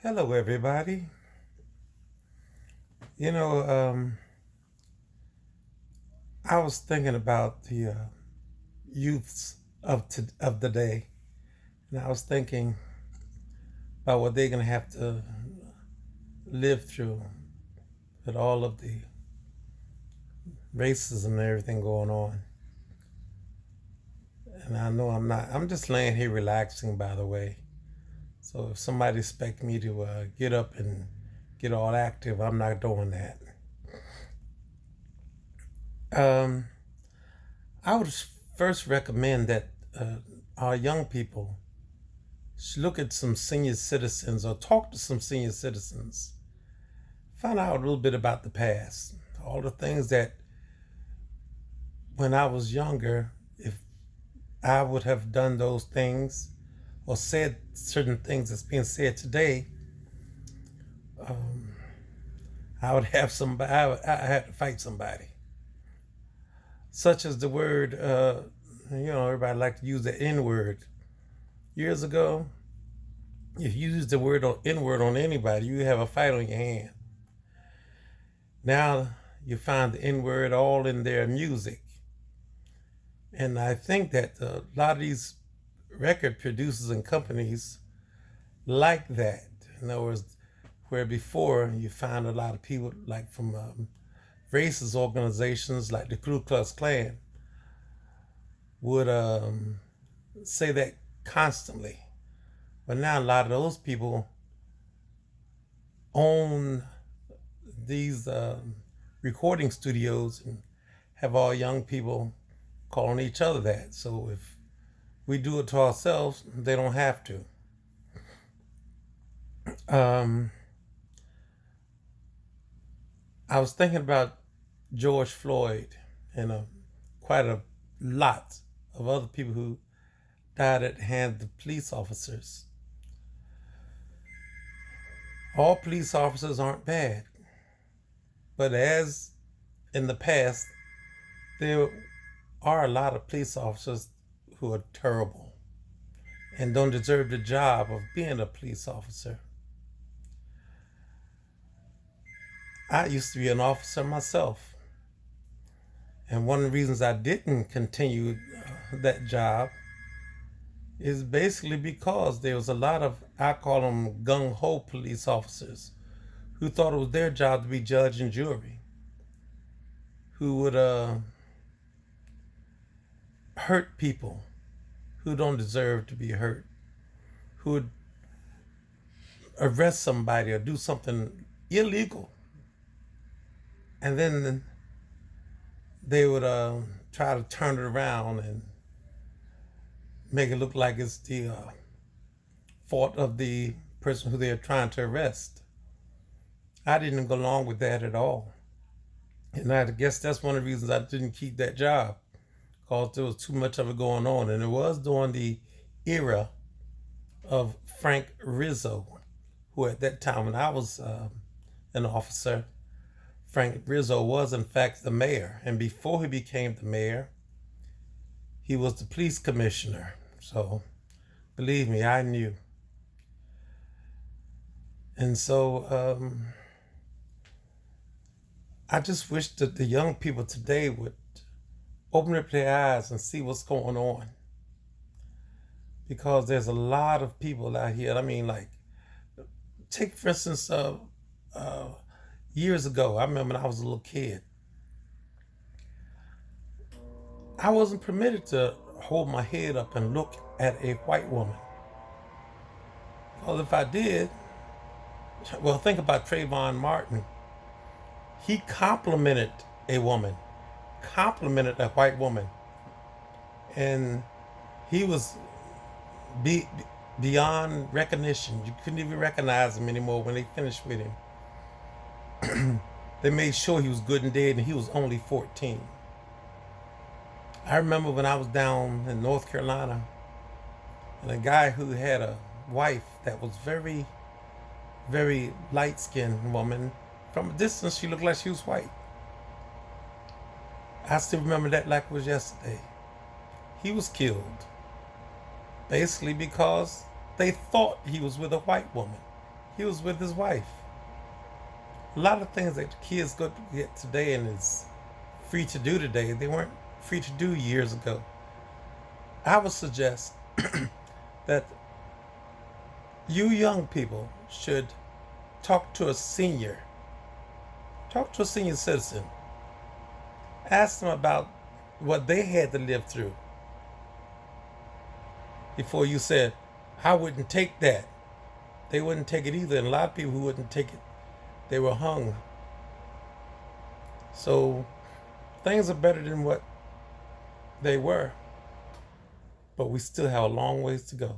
Hello, everybody. You know, I was thinking about the youths of the day, and I was thinking about what they're going to have to live through with all of the racism and everything going on. And I know I'm not. I'm just laying here relaxing, by the way. So if somebody expect me to get up and get all active, I'm not doing that. Um, I would first recommend that our young people should look at some senior citizens or talk to some senior citizens. Find out a little bit about the past, all the things that when I was younger, if I would have done those things or said certain things that's being said today, um, I would have somebody. I had to fight somebody, such as the word. Everybody like to use the N word. Years ago, if you use the word on N word on anybody, you have a fight on your hand. Now you find the N word all in their music. And I think that a lot of these record producers and companies like that. In other words, where before you find a lot of people like from racist organizations like the Ku Klux Klan would say that constantly. But now a lot of those people own these recording studios and have all young people calling each other that. So if we do it to ourselves, they don't have to. Um, I was thinking about George Floyd and quite a lot of other people who died at the hands of police officers. All police officers aren't bad, but as in the past, there are a lot of police officers who are terrible and don't deserve the job of being a police officer. I used to be an officer myself, and one of the reasons I didn't continue that job is basically because there was a lot of, I call them gung-ho police officers, who thought it was their job to be judge and jury, who would hurt people who don't deserve to be hurt, who would arrest somebody or do something illegal, and then they would try to turn it around and make it look like it's the fault of the person who they're trying to arrest. I didn't go along with that at all. And I guess that's one of the reasons I didn't keep that job, because there was too much of it going on. And it was during the era of Frank Rizzo, who at that time when I was an officer, Frank Rizzo was in fact the mayor. And before he became the mayor, he was the police commissioner. So believe me, I knew. And so I just wish that the young people today would open up their eyes and see what's going on. Because there's a lot of people out here. I mean, like, take for instance, years ago, I remember when I was a little kid, I wasn't permitted to hold my head up and look at a white woman. Because if I did, well, think about Trayvon Martin. He complimented a woman, complimented a white woman, and he was be, beyond recognition. You couldn't even recognize him anymore when they finished with him. They made sure he was good and dead, and he was only 14. I remember when I was down in North Carolina, and a guy who had a wife that was very, very light-skinned woman. From a distance, she looked like she was white. I still remember that like it was yesterday. He was killed, basically because they thought he was with a white woman. He was with his wife. A lot of things that kids go to get today and is free to do today, they weren't free to do years ago. I would suggest that you young people should talk to a senior. Talk to a senior citizen. Ask them about what they had to live through before you said, I wouldn't take that. They wouldn't take it either. And a lot of people who wouldn't take it, they were hung. So things are better than what they were, but we still have a long ways to go.